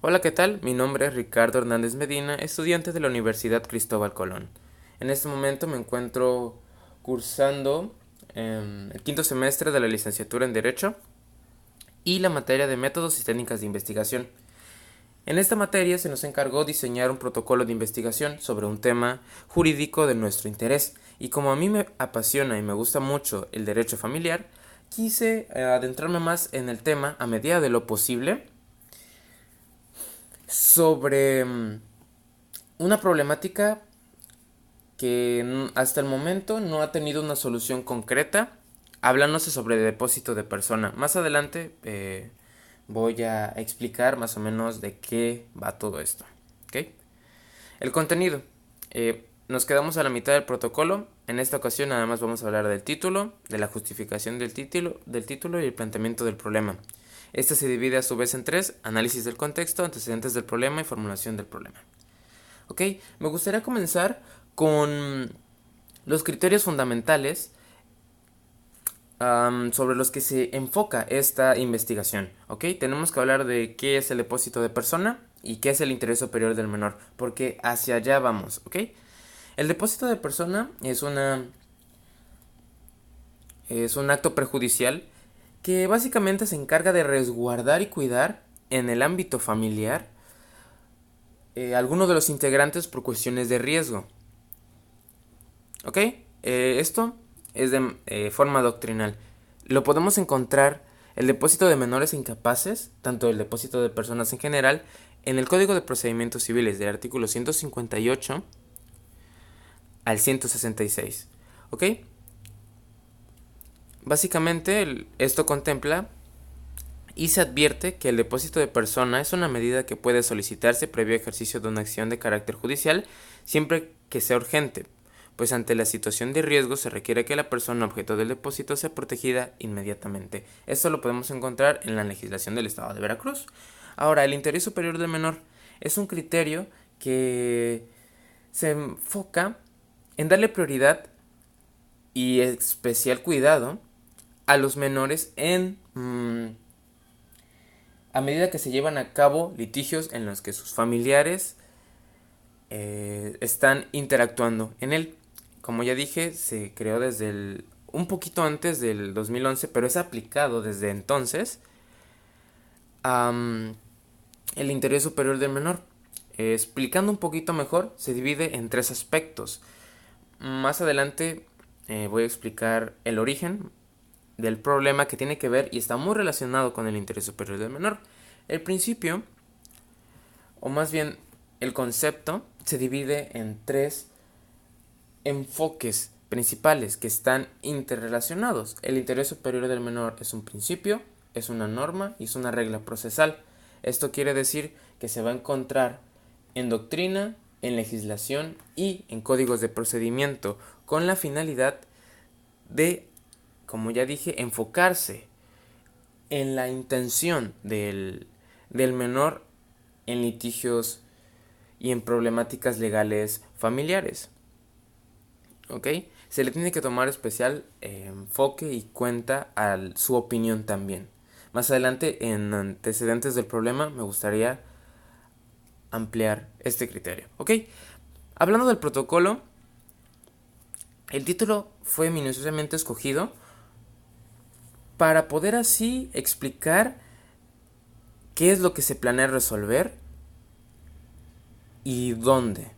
Hola, ¿qué tal? Mi nombre es Ricardo Hernández Medina, estudiante de la Universidad Cristóbal Colón. En este momento me encuentro cursando el quinto semestre de la licenciatura en Derecho y la materia de métodos y técnicas de investigación. En esta materia se nos encargó diseñar un protocolo de investigación sobre un tema jurídico de nuestro interés, y como a mí me apasiona y me gusta mucho el derecho familiar, quise adentrarme más en el tema a medida de lo posible sobre una problemática que hasta el momento no ha tenido una solución concreta, hablándose sobre depósito de persona. Más adelante voy a explicar más o menos de qué va todo esto. ¿Ok? El contenido. Nos quedamos a la mitad del protocolo. En esta ocasión nada más vamos a hablar del título, de la justificación del título y el planteamiento del problema. Este se divide a su vez en tres: análisis del contexto, antecedentes del problema y formulación del problema. ¿Ok? Me gustaría comenzar con los criterios fundamentales sobre los que se enfoca esta investigación. ¿Ok? Tenemos que hablar de qué es el depósito de persona y qué es el interés superior del menor, porque hacia allá vamos. ¿Ok? El depósito de persona es un acto perjudicial que básicamente se encarga de resguardar y cuidar en el ámbito familiar algunos de los integrantes por cuestiones de riesgo. ¿Ok? Esto es de forma doctrinal. Lo podemos encontrar el depósito de menores e incapaces, tanto el depósito de personas en general, en el Código de Procedimientos Civiles del artículo 158 al 166. ¿Ok? Básicamente esto contempla y se advierte que el depósito de persona es una medida que puede solicitarse previo ejercicio de una acción de carácter judicial siempre que sea urgente, pues ante la situación de riesgo se requiere que la persona objeto del depósito sea protegida inmediatamente. Esto lo podemos encontrar en la legislación del Estado de Veracruz. Ahora, el interés superior del menor es un criterio que se enfoca en darle prioridad y especial cuidado a los menores a medida que se llevan a cabo litigios en los que sus familiares están interactuando en él. Como ya dije, se creó desde un poquito antes del 2011, pero es aplicado desde entonces a el interés superior del menor. Explicando un poquito mejor, se divide en tres aspectos. Más adelante voy a explicar el origen del problema, que tiene que ver y está muy relacionado con el interés superior del menor. El principio, o más bien el concepto, se divide en tres enfoques principales que están interrelacionados. El interés superior del menor es un principio, es una norma y es una regla procesal. Esto quiere decir que se va a encontrar en doctrina, en legislación y en códigos de procedimiento, con la finalidad de, como ya dije, enfocarse en la intención del menor en litigios y en problemáticas legales familiares. ¿Ok? Se le tiene que tomar especial enfoque y cuenta a su opinión también. Más adelante, en antecedentes del problema, me gustaría ampliar este criterio. ¿Ok? Hablando del protocolo, el título fue minuciosamente escogido para poder así explicar qué es lo que se planea resolver y dónde.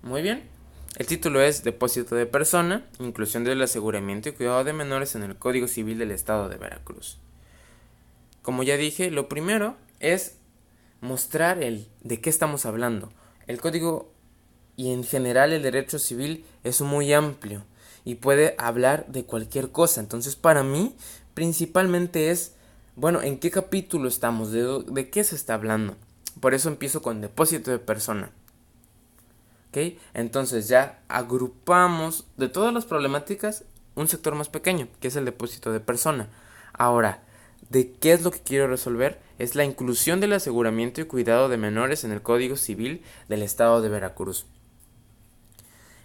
Muy bien. El título es Depósito de persona, inclusión del aseguramiento y cuidado de menores en el Código Civil del Estado de Veracruz. Como ya dije, lo primero es mostrar de qué estamos hablando. El código y en general el derecho civil es muy amplio y puede hablar de cualquier cosa. Entonces, para mí, principalmente es, bueno, ¿en qué capítulo estamos? ¿De qué se está hablando? Por eso empiezo con depósito de persona. ¿Ok? Entonces ya agrupamos de todas las problemáticas un sector más pequeño, que es el depósito de persona. Ahora, ¿de qué es lo que quiero resolver? Es la inclusión del aseguramiento y cuidado de menores en el Código Civil del Estado de Veracruz.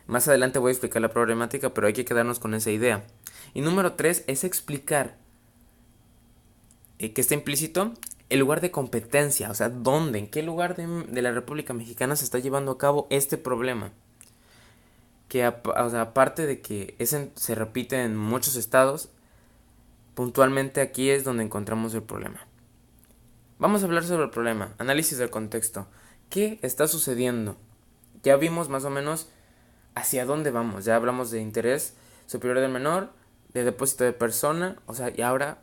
Más adelante voy a explicar la problemática, pero hay que quedarnos con esa idea. Y número 3 es explicar que está implícito el lugar de competencia, o sea, ¿dónde? ¿En qué lugar de la República Mexicana se está llevando a cabo este problema? Que o sea, aparte de que se repite en muchos estados, puntualmente aquí es donde encontramos el problema. Vamos a hablar sobre el problema, análisis del contexto. ¿Qué está sucediendo? Ya vimos más o menos hacia dónde vamos. Ya hablamos de interés superior del menor, de depósito de persona, o sea, y ahora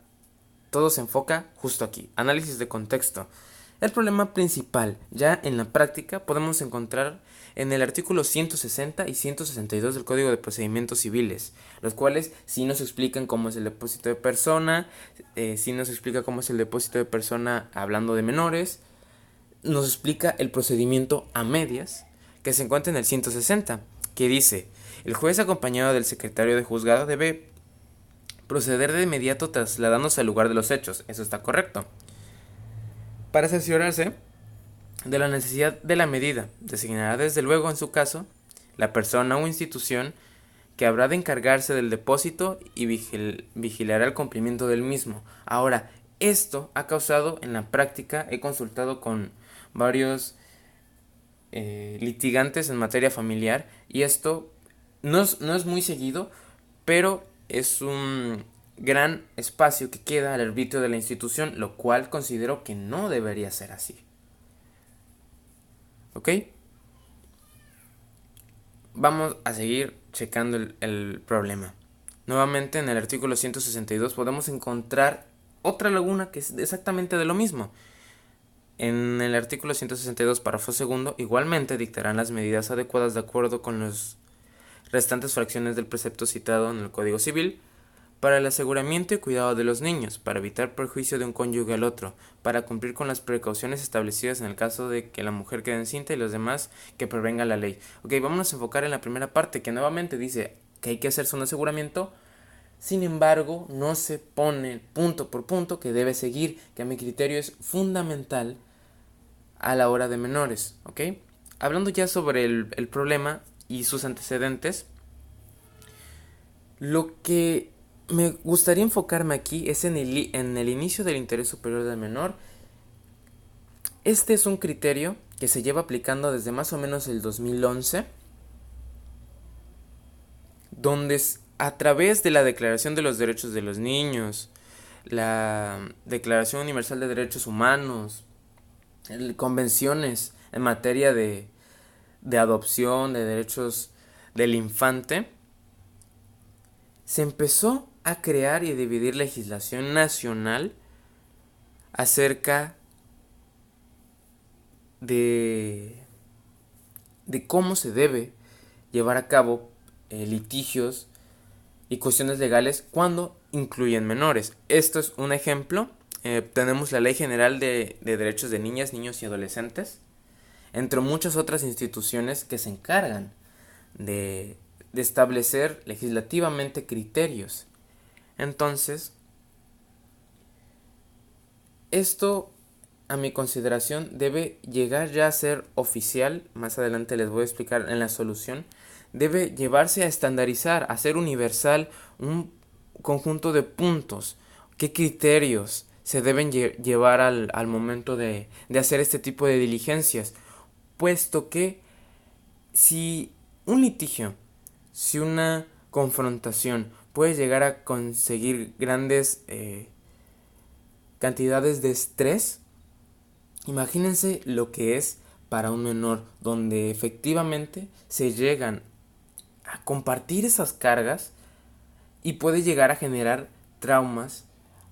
todo se enfoca justo aquí. Análisis de contexto. El problema principal, ya en la práctica, podemos encontrar en el artículo 160 y 162 del Código de Procedimientos Civiles, los cuales sí nos explican cómo es el depósito de persona, sí nos explica cómo es el depósito de persona hablando de menores, nos explica el procedimiento a medias, que se encuentra en el 160, que dice, el juez acompañado del secretario de juzgado debe proceder de inmediato trasladándose al lugar de los hechos, eso está correcto, para cerciorarse de la necesidad de la medida. Designará desde luego en su caso la persona o institución que habrá de encargarse del depósito y vigilará el cumplimiento del mismo. Ahora, esto ha causado en la práctica, he consultado con varios litigantes en materia familiar y esto no es muy seguido, pero es un gran espacio que queda al arbitrio de la institución, lo cual considero que no debería ser así. ¿Ok? Vamos a seguir checando el problema. Nuevamente en el artículo 162 podemos encontrar otra laguna que es exactamente de lo mismo. En el artículo 162, párrafo segundo, igualmente dictarán las medidas adecuadas de acuerdo con las restantes fracciones del precepto citado en el Código Civil para el aseguramiento y cuidado de los niños, para evitar perjuicio de un cónyuge al otro, para cumplir con las precauciones establecidas en el caso de que la mujer quede encinta y los demás que prevenga la ley. Ok, vamos a enfocar en la primera parte, que nuevamente dice que hay que hacerse un aseguramiento. Sin embargo, no se pone punto por punto que debe seguir, que a mi criterio es fundamental a la hora de menores, ¿ok? Hablando ya sobre el problema y sus antecedentes, lo que me gustaría enfocarme aquí es en el inicio del interés superior del menor. Este es un criterio que se lleva aplicando desde más o menos el 2011, donde a través de la Declaración de los Derechos de los Niños, la Declaración Universal de Derechos Humanos, convenciones en materia de adopción, de derechos del infante, se empezó a crear y dividir legislación nacional acerca de cómo se debe llevar a cabo litigios y cuestiones legales cuando incluyen menores. Esto es un ejemplo. Tenemos la Ley General de Derechos de Niñas, Niños y Adolescentes, entre muchas otras instituciones que se encargan de establecer legislativamente criterios. Entonces, esto, a mi consideración, debe llegar ya a ser oficial. Más adelante les voy a explicar en la solución. Debe llevarse a estandarizar, a ser universal un conjunto de puntos. ¿Qué criterios se deben llevar al momento de hacer este tipo de diligencias? Puesto que si un litigio, si una confrontación puede llegar a conseguir grandes cantidades de estrés, imagínense lo que es para un menor, donde efectivamente se llegan a compartir esas cargas y puede llegar a generar traumas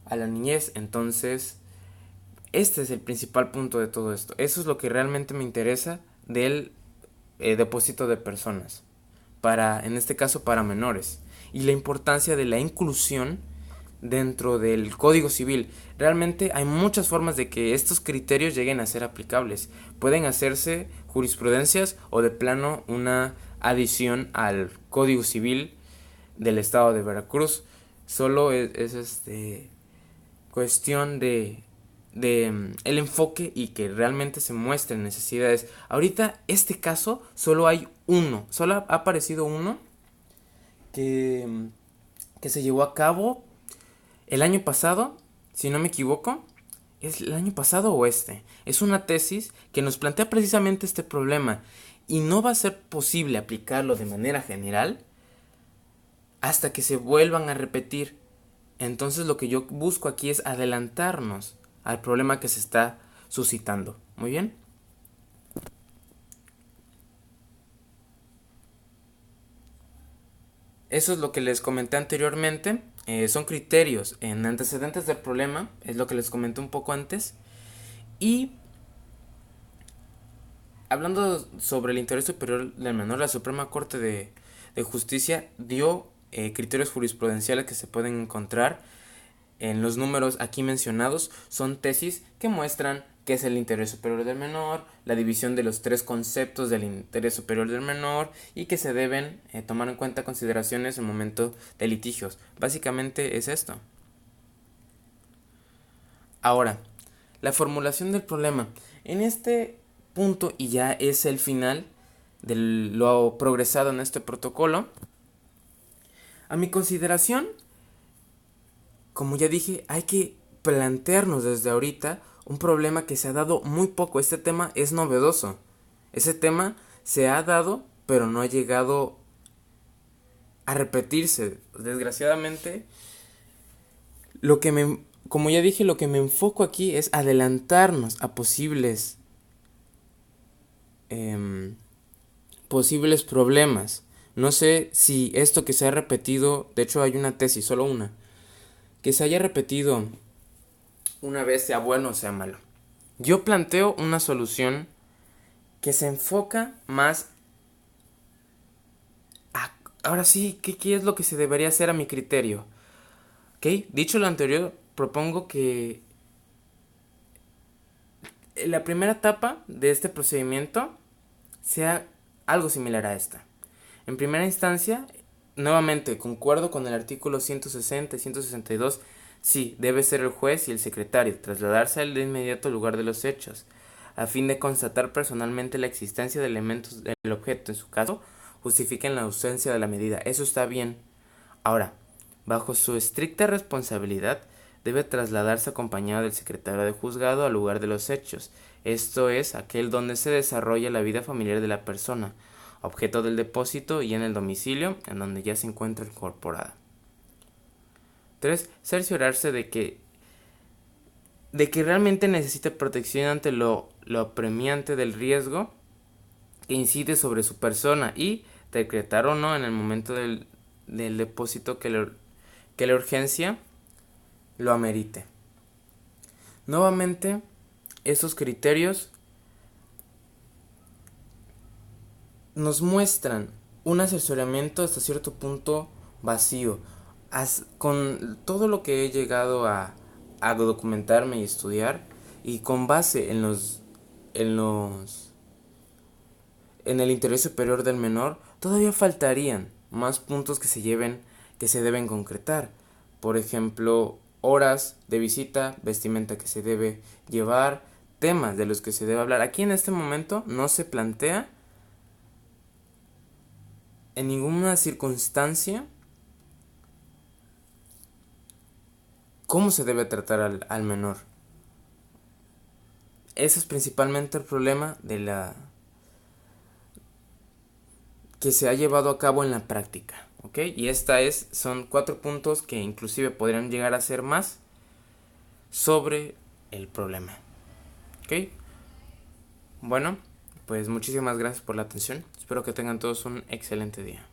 a la niñez. Entonces, este es el principal punto de todo esto. Eso es lo que realmente me interesa del depósito de personas, en este caso para menores, y la importancia de la inclusión dentro del Código Civil. Realmente hay muchas formas de que estos criterios lleguen a ser aplicables. Pueden hacerse jurisprudencias o de plano una adición al Código Civil del Estado de Veracruz. Solo es cuestión de el enfoque y que realmente se muestren necesidades. Ahorita este caso solo hay uno, solo ha aparecido uno que se llevó a cabo el año pasado, si no me equivoco. ¿Es el año pasado o este? Es una tesis que nos plantea precisamente este problema y no va a ser posible aplicarlo de manera general hasta que se vuelvan a repetir. Entonces lo que yo busco aquí es adelantarnos al problema que se está suscitando. ¿Muy bien? Eso es lo que les comenté anteriormente. Son criterios en antecedentes del problema. Es lo que les comenté un poco antes. Y hablando sobre el interés superior del menor, la Suprema Corte de Justicia dio criterios jurisprudenciales que se pueden encontrar en los números aquí mencionados. Son tesis que muestran qué es el interés superior del menor, la división de los tres conceptos del interés superior del menor y que se deben tomar en cuenta consideraciones en el momento de litigios. Básicamente es esto. Ahora, la formulación del problema. En este punto, y ya es el final de lo progresado en este protocolo, a mi consideración, como ya dije, hay que plantearnos desde ahorita un problema que se ha dado muy poco. Este tema es novedoso. Ese tema se ha dado, pero no ha llegado a repetirse. Desgraciadamente, como ya dije, lo que me enfoco aquí es adelantarnos a posibles problemas. No sé si esto que se ha repetido, de hecho hay una tesis, solo una, que se haya repetido una vez sea bueno o sea malo. Yo planteo una solución que se enfoca más a, ahora sí, ¿qué es lo que se debería hacer a mi criterio? ¿Ok? Dicho lo anterior, propongo que la primera etapa de este procedimiento sea algo similar a esta. En primera instancia, nuevamente concuerdo con el artículo 160 y 162. Sí, debe ser el juez y el secretario trasladarse al de inmediato lugar de los hechos, a fin de constatar personalmente la existencia de elementos del objeto. En su caso, justifiquen la ausencia de la medida. Eso está bien. Ahora, bajo su estricta responsabilidad, debe trasladarse acompañado del secretario de juzgado al lugar de los hechos, esto es, aquel donde se desarrolla la vida familiar de la persona, objeto del depósito y en el domicilio en donde ya se encuentra incorporada. 3. Cerciorarse de que realmente necesita protección ante lo apremiante del riesgo que incide sobre su persona y decretar o no en el momento del depósito que la urgencia lo amerite. Nuevamente, estos criterios nos muestran un asesoramiento hasta cierto punto vacío. Con todo lo que he llegado a documentarme y estudiar, y con base en el interés superior del menor, todavía faltarían más puntos que se deben concretar. Por ejemplo, horas de visita, vestimenta que se debe llevar, temas de los que se debe hablar. Aquí en este momento no se plantea en ninguna circunstancia cómo se debe tratar al menor. Ese es principalmente el problema que se ha llevado a cabo en la práctica, ¿ok? Y son 4 puntos que inclusive podrían llegar a ser más sobre el problema, ¿ok? Bueno, pues muchísimas gracias por la atención. Espero que tengan todos un excelente día.